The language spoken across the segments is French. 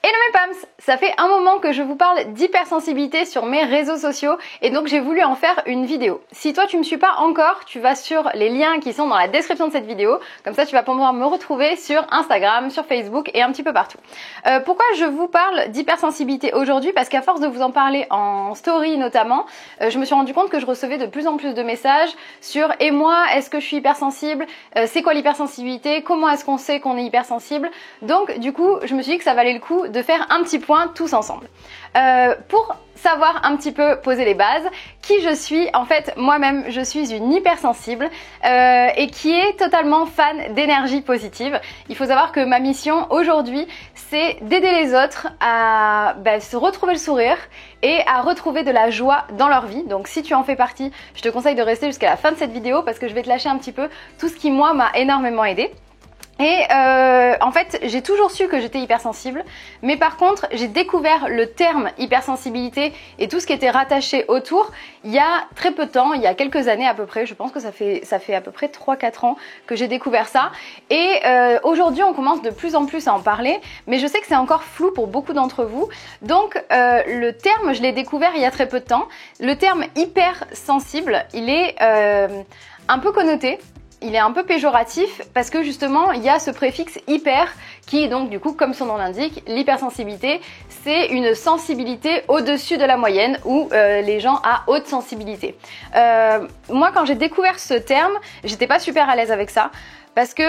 Hello mes Pams, ça fait un moment que je vous parle d'hypersensibilité sur mes réseaux sociaux et donc j'ai voulu en faire une vidéo. Si toi tu me suis pas encore, tu vas sur les liens qui sont dans la description de cette vidéo, comme ça tu vas pouvoir me retrouver sur Instagram, sur Facebook et un petit peu partout. Pourquoi je vous parle d'hypersensibilité aujourd'hui? Parce qu'à force de vous en parler en story notamment, je me suis rendu compte que je recevais de plus en plus de messages sur « Et moi, est-ce que je suis hypersensible? C'est quoi l'hypersensibilité? Comment est-ce qu'on sait qu'on est hypersensible ?» Donc du coup, je me suis dit que ça valait le coup de faire un petit point tous ensemble. Pour savoir un petit peu poser les bases, qui je suis, en fait moi-même je suis une hypersensible et qui est totalement fan d'énergie positive. Il faut savoir que ma mission aujourd'hui c'est d'aider les autres à se retrouver le sourire et à retrouver de la joie dans leur vie. Donc si tu en fais partie, je te conseille de rester jusqu'à la fin de cette vidéo parce que je vais te lâcher un petit peu tout ce qui moi m'a énormément aidé. Et en fait, j'ai toujours su que j'étais hypersensible, mais par contre, j'ai découvert le terme hypersensibilité et tout ce qui était rattaché autour il y a très peu de temps, il y a quelques années à peu près. Je pense que ça fait à peu près 3-4 ans que j'ai découvert ça. Et aujourd'hui, on commence de plus en plus à en parler, mais je sais que c'est encore flou pour beaucoup d'entre vous. Donc, le terme, je l'ai découvert il y a très peu de temps. Le terme hypersensible, il est un peu connoté. Il est un peu péjoratif parce que justement il y a ce préfixe hyper qui est donc du coup comme son nom l'indique, l'hypersensibilité c'est une sensibilité au-dessus de la moyenne ou les gens à haute sensibilité. Moi quand j'ai découvert ce terme, j'étais pas super à l'aise avec ça parce que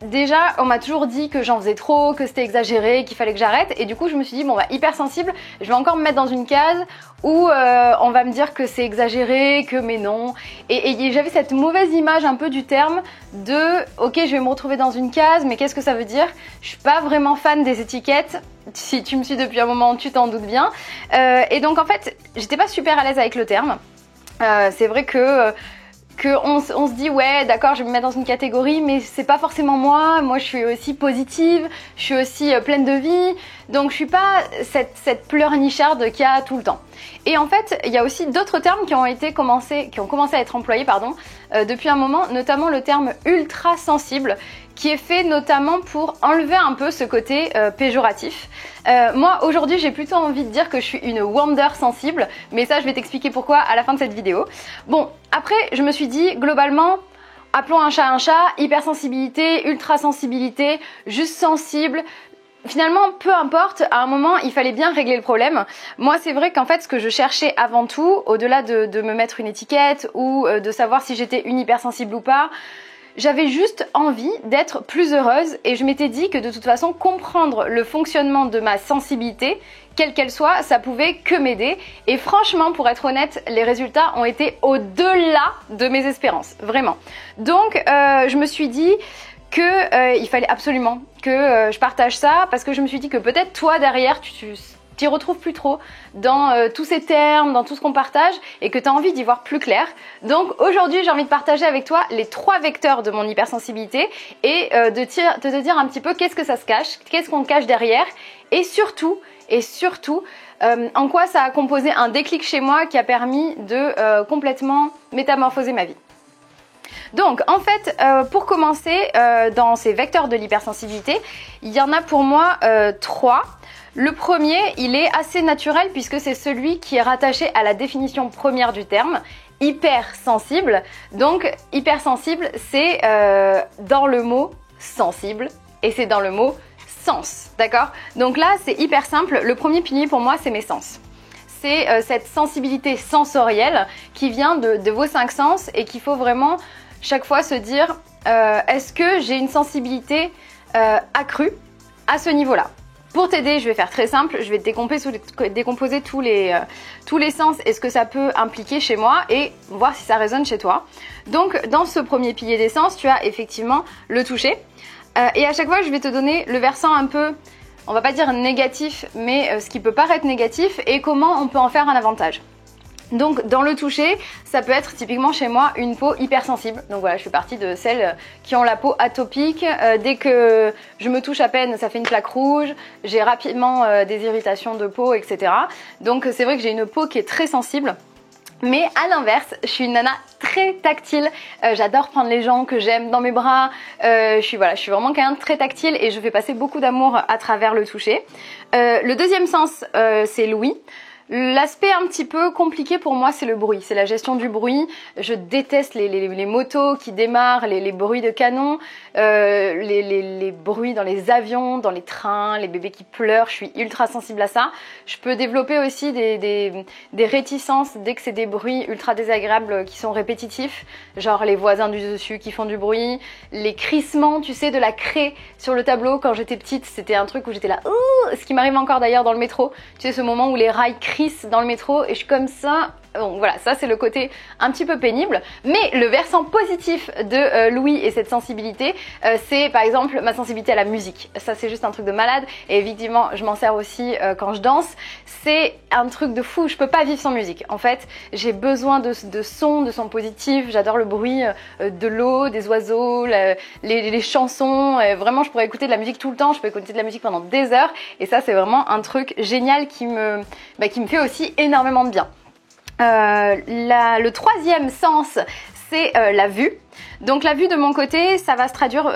déjà, on m'a toujours dit que j'en faisais trop, que c'était exagéré, qu'il fallait que j'arrête. Et du coup, je me suis dit, bon bah hypersensible, je vais encore me mettre dans une case où on va me dire que c'est exagéré, que mais non. Et j'avais cette mauvaise image un peu du terme de, ok, je vais me retrouver dans une case, mais qu'est-ce que ça veut dire? Je suis pas vraiment fan des étiquettes. Si tu me suis depuis un moment, tu t'en doutes bien. Et donc en fait, j'étais pas super à l'aise avec le terme. C'est vrai que on se dit ouais d'accord je vais me mettre dans une catégorie mais c'est pas forcément moi je suis aussi positive, je suis aussi pleine de vie donc je suis pas cette pleurnicharde qu'il y a tout le temps. Et en fait il y a aussi d'autres termes qui ont commencé à être employés depuis un moment, notamment le terme ultra sensible qui est fait notamment pour enlever un peu ce côté péjoratif. Moi aujourd'hui j'ai plutôt envie de dire que je suis une wonder sensible, mais ça je vais t'expliquer pourquoi à la fin de cette vidéo. Bon après je me suis dit globalement appelons un chat, hypersensibilité, ultra sensibilité, juste sensible. Finalement, peu importe, à un moment, il fallait bien régler le problème. Moi, c'est vrai qu'en fait, ce que je cherchais avant tout, au-delà de me mettre une étiquette ou de savoir si j'étais une hypersensible ou pas, j'avais juste envie d'être plus heureuse et je m'étais dit que de toute façon, comprendre le fonctionnement de ma sensibilité, quelle qu'elle soit, ça pouvait que m'aider. Et franchement, pour être honnête, les résultats ont été au-delà de mes espérances, vraiment. Donc, je me suis dit que il fallait absolument que je partage ça parce que je me suis dit que peut-être toi derrière tu t'y retrouves plus trop dans tous ces termes, dans tout ce qu'on partage et que tu as envie d'y voir plus clair. Donc aujourd'hui j'ai envie de partager avec toi les 3 vecteurs de mon hypersensibilité et de te dire un petit peu qu'est-ce que ça se cache, qu'est-ce qu'on cache derrière et surtout en quoi ça a composé un déclic chez moi qui a permis de complètement métamorphoser ma vie. Donc en fait, pour commencer, dans ces vecteurs de l'hypersensibilité, il y en a pour moi 3. Le premier, il est assez naturel puisque c'est celui qui est rattaché à la définition première du terme, hypersensible. Donc hypersensible, c'est dans le mot sensible et c'est dans le mot sens, d'accord? Donc là, c'est hyper simple. Le premier pilier pour moi, c'est mes sens. C'est cette sensibilité sensorielle qui vient de vos 5 sens et qu'il faut vraiment chaque fois se dire est-ce que j'ai une sensibilité accrue à ce niveau-là? Pour t'aider, je vais faire très simple, je vais décomposer tous les sens et ce que ça peut impliquer chez moi et voir si ça résonne chez toi. Donc dans ce premier pilier des sens, tu as effectivement le toucher et à chaque fois je vais te donner le versant un peu, on va pas dire négatif, mais ce qui peut paraître négatif et comment on peut en faire un avantage. Donc dans le toucher, ça peut être typiquement chez moi une peau hypersensible. Donc voilà, je fais partie de celles qui ont la peau atopique. Dès que je me touche à peine, ça fait une plaque rouge. J'ai rapidement des irritations de peau, etc. Donc c'est vrai que j'ai une peau qui est très sensible. Mais à l'inverse, je suis une nana très tactile, j'adore prendre les gens que j'aime dans mes bras, je suis vraiment quelqu'un de très tactile et je fais passer beaucoup d'amour à travers le toucher. Le deuxième sens, c'est l'ouïe. L'aspect un petit peu compliqué pour moi, c'est le bruit, c'est la gestion du bruit. Je déteste les motos qui démarrent, les bruits de canon, les bruits dans les avions, dans les trains, les bébés qui pleurent. Je suis ultra sensible à ça. Je peux développer aussi des réticences dès que c'est des bruits ultra désagréables qui sont répétitifs, genre les voisins du dessus qui font du bruit, les crissements, tu sais, de la craie sur le tableau. Quand j'étais petite, c'était un truc où j'étais là, ouh, ce qui m'arrive encore d'ailleurs dans le métro. Tu sais, ce moment où les rails crient dans le métro et je suis comme ça. Bon, voilà, ça c'est le côté un petit peu pénible, mais le versant positif de l'ouïe et cette sensibilité, c'est par exemple ma sensibilité à la musique. Ça c'est juste un truc de malade et effectivement je m'en sers aussi quand je danse. C'est un truc de fou, je peux pas vivre sans musique. En fait, j'ai besoin de sons positifs, j'adore le bruit de l'eau, des oiseaux, les chansons. Vraiment, je pourrais écouter de la musique tout le temps, je peux écouter de la musique pendant des heures et ça c'est vraiment un truc génial qui me fait aussi énormément de bien. Le troisième sens, c'est la vue. Donc la vue de mon côté, ça va se traduire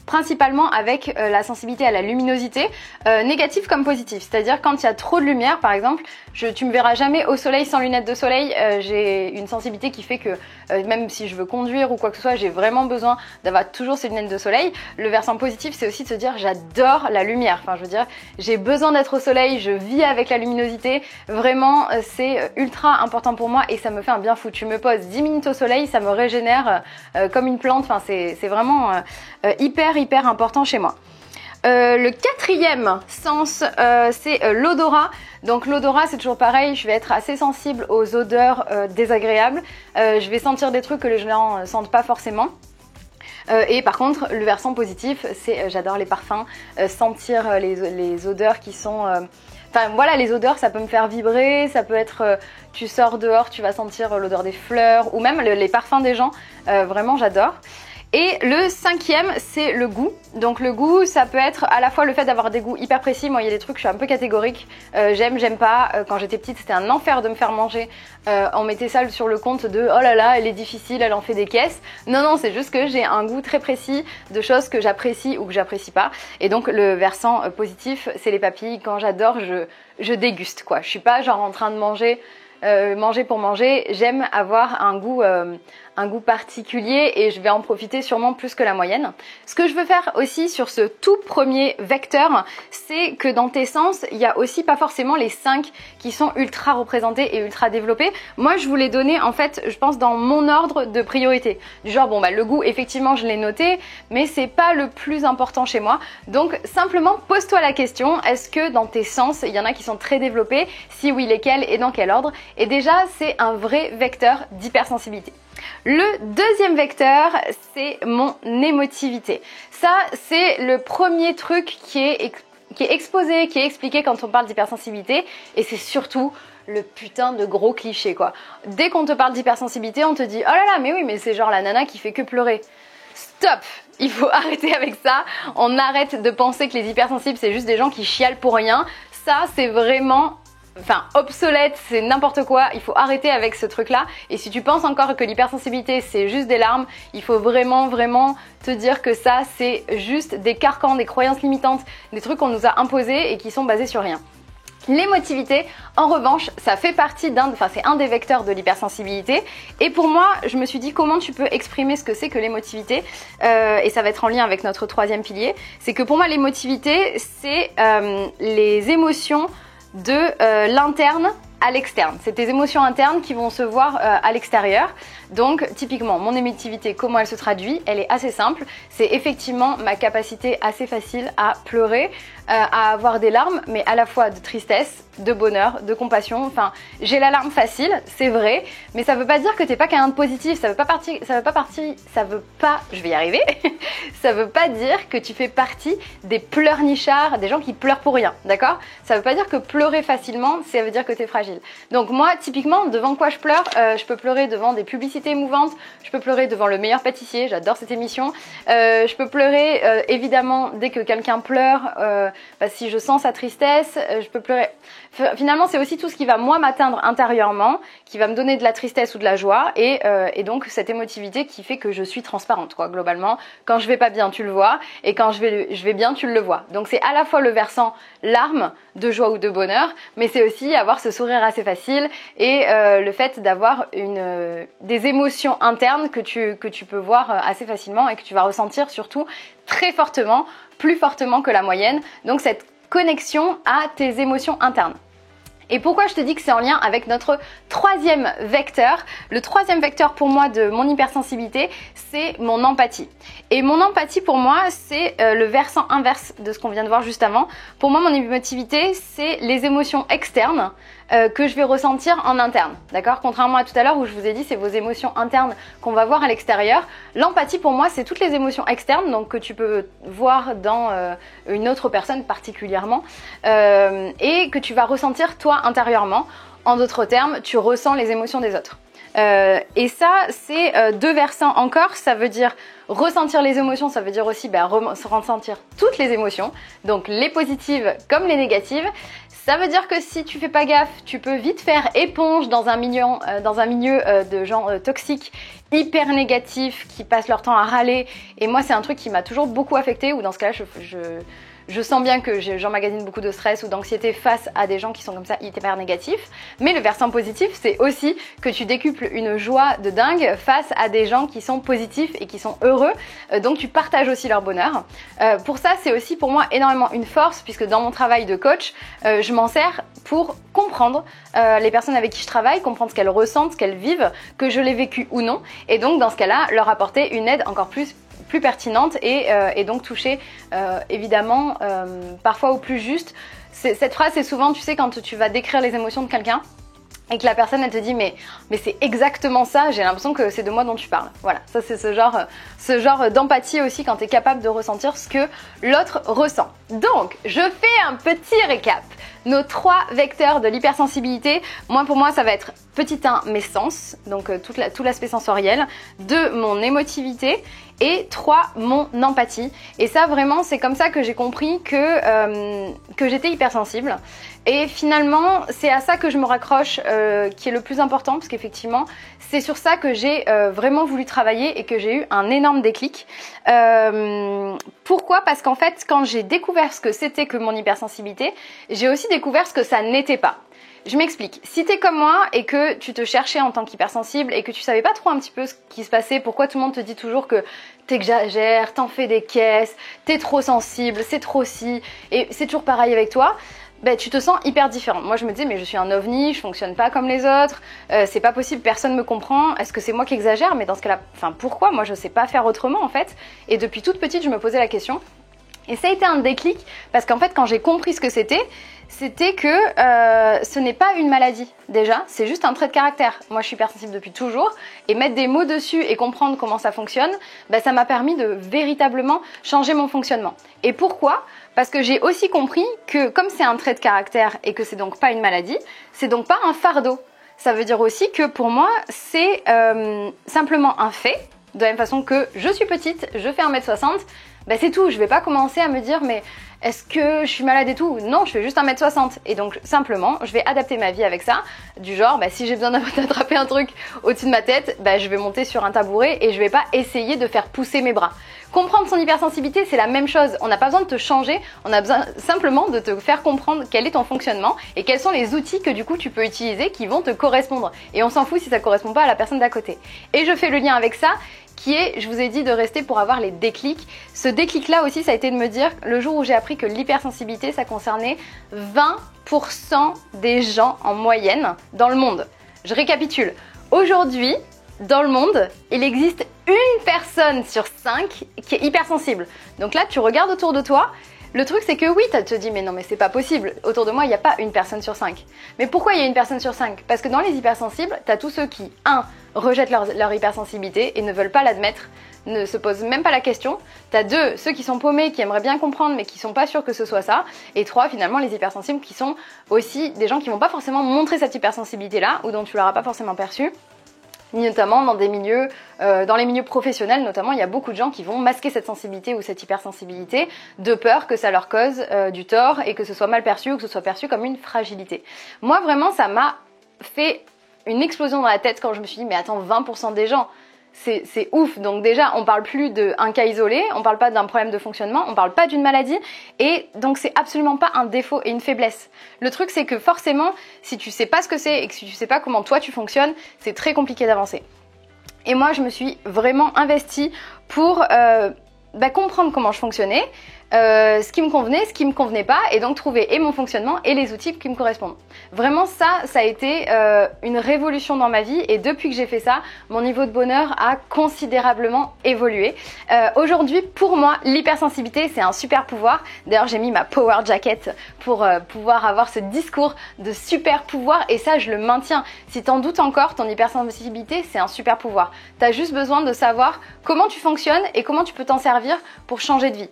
principalement avec la sensibilité à la luminosité, négative comme positive. C'est-à-dire quand il y a trop de lumière, par exemple, tu me verras jamais au soleil sans lunettes de soleil. J'ai une sensibilité qui fait que même si je veux conduire ou quoi que ce soit, j'ai vraiment besoin d'avoir toujours ces lunettes de soleil. Le versant positif, c'est aussi de se dire j'adore la lumière. Enfin, je veux dire, j'ai besoin d'être au soleil, je vis avec la luminosité. Vraiment, c'est ultra important pour moi et ça me fait un bien fou. Tu me poses 10 minutes au soleil, ça me régénère comme une plante. Enfin, c'est vraiment hyper important chez moi. Le quatrième sens, c'est l'odorat. Donc l'odorat, c'est toujours pareil, je vais être assez sensible aux odeurs désagréables. Je vais sentir des trucs que les gens sentent pas forcément. Et par contre, le versant positif, c'est j'adore les parfums, sentir les odeurs qui sont... Enfin voilà, les odeurs, ça peut me faire vibrer, ça peut être, tu sors dehors, tu vas sentir l'odeur des fleurs, ou même les parfums des gens, vraiment j'adore. Et le cinquième, c'est le goût. Donc le goût, ça peut être à la fois le fait d'avoir des goûts hyper précis. Moi, il y a des trucs, je suis un peu catégorique. J'aime pas. Quand j'étais petite, c'était un enfer de me faire manger. On mettait ça sur le compte de oh là là, elle est difficile, elle en fait des caisses. Non, c'est juste que j'ai un goût très précis de choses que j'apprécie ou que j'apprécie pas. Et donc le versant positif, c'est les papilles. Quand j'adore, je déguste quoi. Je suis pas genre en train de manger pour manger. J'aime avoir un goût particulier et je vais en profiter sûrement plus que la moyenne. Ce que je veux faire aussi sur ce tout premier vecteur, c'est que dans tes sens, il y a aussi pas forcément les 5 qui sont ultra représentés et ultra développés. Moi, je vous les donnais en fait, je pense dans mon ordre de priorité. Du genre, bon bah le goût, effectivement, je l'ai noté, mais c'est pas le plus important chez moi. Donc simplement, pose-toi la question, est-ce que dans tes sens, il y en a qui sont très développés? Si oui, lesquels et dans quel ordre? Et déjà, c'est un vrai vecteur d'hypersensibilité. Le deuxième vecteur, c'est mon émotivité. Ça, c'est le premier truc qui est exposé, qui est expliqué quand on parle d'hypersensibilité et c'est surtout le putain de gros cliché quoi. Dès qu'on te parle d'hypersensibilité, on te dit « Oh là là, mais oui, mais c'est genre la nana qui fait que pleurer ». Stop! Il faut arrêter avec ça. On arrête de penser que les hypersensibles, c'est juste des gens qui chialent pour rien. Ça, c'est vraiment... obsolète, c'est n'importe quoi, il faut arrêter avec ce truc là et si tu penses encore que l'hypersensibilité c'est juste des larmes, il faut vraiment te dire que ça c'est juste des carcans, des croyances limitantes, des trucs qu'on nous a imposés et qui sont basés sur rien. L'émotivité, en revanche, ça fait partie c'est un des vecteurs de l'hypersensibilité et pour moi, je me suis dit comment tu peux exprimer ce que c'est que l'émotivité et ça va être en lien avec notre troisième pilier, c'est que pour moi l'émotivité c'est les émotions de l'interne à l'externe. C'est tes émotions internes qui vont se voir à l'extérieur. Donc typiquement, mon émotivité, comment elle se traduit? Elle est assez simple. C'est effectivement ma capacité assez facile à pleurer, à avoir des larmes, mais à la fois de tristesse, de bonheur, de compassion. Enfin, j'ai la larme facile, c'est vrai, mais ça veut pas dire que t'es pas quelqu'un de positif. Ça veut pas, je vais y arriver. Ça veut pas dire que tu fais partie des pleurnichards, des gens qui pleurent pour rien, d'accord? Ça veut pas dire que pleurer facilement, ça veut dire que t'es fragile. fragile. Donc moi, typiquement, devant quoi je pleure? Je peux pleurer devant des publicités émouvantes, je peux pleurer devant Le Meilleur Pâtissier, j'adore cette émission. Je peux pleurer, évidemment, dès que quelqu'un pleure, si je sens sa tristesse, je peux pleurer. Finalement, c'est aussi tout ce qui va, moi, m'atteindre intérieurement, qui va me donner de la tristesse ou de la joie, et donc cette émotivité qui fait que je suis transparente, quoi, globalement. Quand je vais pas bien, tu le vois, et quand je vais bien, tu le vois. Donc c'est à la fois le versant larmes, de joie ou de bonheur, mais c'est aussi avoir ce sourire assez facile et le fait d'avoir des émotions internes que tu peux voir assez facilement et que tu vas ressentir surtout très fortement, plus fortement que la moyenne. Donc cette connexion à tes émotions internes. Et pourquoi je te dis que c'est en lien avec notre troisième vecteur? Le troisième vecteur pour moi de mon hypersensibilité, c'est mon empathie. Et mon empathie pour moi, c'est le versant inverse de ce qu'on vient de voir juste avant. Pour moi, mon émotivité, c'est les émotions externes que je vais ressentir en interne. D'accord? Contrairement à tout à l'heure où je vous ai dit, c'est vos émotions internes qu'on va voir à l'extérieur. L'empathie pour moi, c'est toutes les émotions externes, donc que tu peux voir dans une autre personne particulièrement et que tu vas ressentir toi intérieurement. En d'autres termes, tu ressens les émotions des autres. Et ça, c'est deux versants encore. Ça veut dire ressentir les émotions, ça veut dire aussi ressentir toutes les émotions, donc les positives comme les négatives. Ça veut dire que si tu fais pas gaffe, tu peux vite faire éponge dans un milieu de gens toxiques, hyper négatifs, qui passent leur temps à râler. Et moi, c'est un truc qui m'a toujours beaucoup affectée, où dans ce cas-là, je sens bien que j'emmagasine beaucoup de stress ou d'anxiété face à des gens qui sont comme ça hyper négatifs. Mais le versant positif, c'est aussi que tu décuples une joie de dingue face à des gens qui sont positifs et qui sont heureux. Donc tu partages aussi leur bonheur. Pour ça, c'est aussi pour moi énormément une force, puisque dans mon travail de coach, je m'en sers pour comprendre les personnes avec qui je travaille, comprendre ce qu'elles ressentent, ce qu'elles vivent, que je l'ai vécu ou non. Et donc dans ce cas-là, leur apporter une aide encore plus pertinente et donc toucher évidemment parfois au plus juste. Cette phrase, c'est souvent, tu sais, quand tu vas décrire les émotions de quelqu'un et que la personne elle te dit mais c'est exactement ça, j'ai l'impression que c'est de moi dont tu parles. Voilà, ça c'est ce genre d'empathie aussi, quand tu es capable de ressentir ce que l'autre ressent. Donc, je fais un petit récap. Nos trois vecteurs de l'hypersensibilité, pour moi, ça va être petit 1, mes sens, donc tout l'aspect sensoriel, 2, mon émotivité, et 3, mon empathie. Et ça, vraiment, c'est comme ça que j'ai compris que j'étais hypersensible. Et finalement, c'est à ça que je me raccroche, qui est le plus important, parce qu'effectivement, c'est sur ça que j'ai vraiment voulu travailler et que j'ai eu un énorme déclic. Pourquoi? Parce qu'en fait, quand j'ai découvert ce que c'était que mon hypersensibilité, j'ai aussi découvert ce que ça n'était pas. Je m'explique. Si t'es comme moi et que tu te cherchais en tant qu'hypersensible et que tu savais pas trop un petit peu ce qui se passait, pourquoi tout le monde te dit toujours que t'exagères, t'en fais des caisses, t'es trop sensible, c'est trop si, et c'est toujours pareil avec toi, tu te sens hyper différente. Moi je me disais mais je suis un ovni, je fonctionne pas comme les autres, c'est pas possible, personne me comprend, est-ce que c'est moi qui exagère? Mais dans ce cas-là, pourquoi? Moi je sais pas faire autrement en fait. Et depuis toute petite je me posais la question. Et ça a été un déclic parce qu'en fait quand j'ai compris ce que c'était que ce n'est pas une maladie déjà, c'est juste un trait de caractère. Moi je suis hypersensible depuis toujours et mettre des mots dessus et comprendre comment ça fonctionne, ça m'a permis de véritablement changer mon fonctionnement. Et pourquoi? Parce que j'ai aussi compris que comme c'est un trait de caractère et que c'est donc pas une maladie, c'est donc pas un fardeau. Ça veut dire aussi que pour moi c'est simplement un fait, de la même façon que je suis petite, je fais 1m60, c'est tout, je vais pas commencer à me dire mais est-ce que je suis malade et tout? Non, je fais juste 1m60 et donc simplement je vais adapter ma vie avec ça, du genre si j'ai besoin d'attraper un truc au-dessus de ma tête, je vais monter sur un tabouret et je vais pas essayer de faire pousser mes bras. Comprendre son hypersensibilité, c'est la même chose, on n'a pas besoin de te changer, on a besoin simplement de te faire comprendre quel est ton fonctionnement et quels sont les outils que du coup tu peux utiliser qui vont te correspondre, et on s'en fout si ça correspond pas à la personne d'à côté. Et je fais le lien avec ça qui est, je vous ai dit de rester pour avoir les déclics. Ce déclic-là aussi, ça a été de me dire, le jour où j'ai appris que l'hypersensibilité, ça concernait 20% des gens en moyenne dans le monde. Je récapitule. Aujourd'hui, dans le monde, il existe une personne sur 5 qui est hypersensible. Donc là, tu regardes autour de toi. Le truc, c'est que oui, tu te dis, mais non, mais c'est pas possible. Autour de moi, il n'y a pas une personne sur 5. Mais pourquoi il y a une personne sur 5? Parce que dans les hypersensibles, tu as tous ceux qui, 1, rejettent leur hypersensibilité et ne veulent pas l'admettre ne se posent même pas la question. T'as 2, ceux qui sont paumés, qui aimeraient bien comprendre mais qui sont pas sûrs que ce soit ça. Et 3, finalement, les hypersensibles qui sont aussi des gens qui vont pas forcément montrer cette hypersensibilité-là ou dont tu l'auras pas forcément perçu. Notamment dans des milieux, dans les milieux professionnels notamment, il y a beaucoup de gens qui vont masquer cette sensibilité ou cette hypersensibilité de peur que ça leur cause du tort et que ce soit mal perçu ou que ce soit perçu comme une fragilité. Moi vraiment ça m'a fait une explosion dans la tête quand je me suis dit mais attends, 20% des gens, c'est ouf. Donc déjà on parle plus d'un cas isolé, on parle pas d'un problème de fonctionnement, on parle pas d'une maladie et donc c'est absolument pas un défaut et une faiblesse. Le truc c'est que forcément si tu sais pas ce que c'est et que si tu sais pas comment toi tu fonctionnes, c'est très compliqué d'avancer. Et moi je me suis vraiment investie pour comprendre comment je fonctionnais, ce qui me convenait, ce qui me convenait pas, et donc trouver et mon fonctionnement et les outils qui me correspondent. Vraiment ça a été une révolution dans ma vie et depuis que j'ai fait ça, mon niveau de bonheur a considérablement évolué. Aujourd'hui, pour moi, l'hypersensibilité c'est un super pouvoir. D'ailleurs, j'ai mis ma power jacket pour pouvoir avoir ce discours de super pouvoir et ça, je le maintiens. Si t'en doutes encore, ton hypersensibilité c'est un super pouvoir. T'as juste besoin de savoir comment tu fonctionnes et comment tu peux t'en servir pour changer de vie.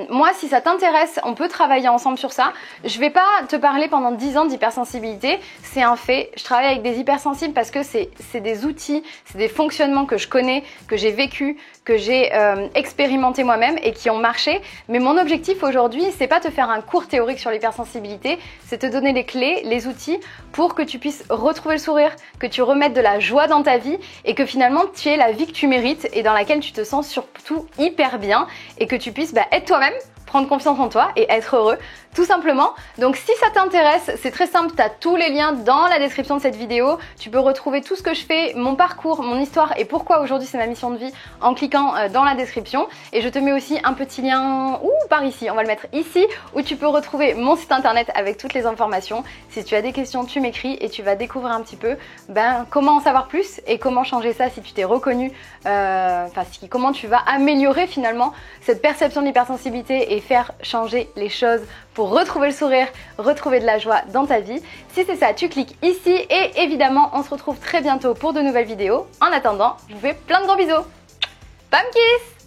Moi, si ça t'intéresse, on peut travailler ensemble sur ça. Je vais pas te parler pendant 10 ans d'hypersensibilité, c'est un fait. Je travaille avec des hypersensibles parce que c'est des outils, c'est des fonctionnements que je connais, que j'ai vécu, que j'ai expérimenté moi-même et qui ont marché. Mais mon objectif aujourd'hui, c'est pas te faire un cours théorique sur l'hypersensibilité, c'est te donner les clés, les outils pour que tu puisses retrouver le sourire, que tu remettes de la joie dans ta vie et que finalement tu aies la vie que tu mérites et dans laquelle tu te sens surtout hyper bien et que tu puisses être toi-même, prendre confiance en toi et être heureux tout simplement. Donc si ça t'intéresse, c'est très simple, tu as tous les liens dans la description de cette vidéo. Tu peux retrouver tout ce que je fais, mon parcours, mon histoire et pourquoi aujourd'hui c'est ma mission de vie en cliquant dans la description. Et je te mets aussi un petit lien par ici, on va le mettre ici, où tu peux retrouver mon site internet avec toutes les informations. Si tu as des questions, tu m'écris et tu vas découvrir un petit peu comment en savoir plus et comment changer ça si tu t'es reconnu, comment tu vas améliorer finalement cette perception de l'hypersensibilité et faire changer les choses pour retrouver le sourire, retrouver de la joie dans ta vie. Si c'est ça, tu cliques ici et évidemment, on se retrouve très bientôt pour de nouvelles vidéos. En attendant, je vous fais plein de gros bisous. Bam kiss!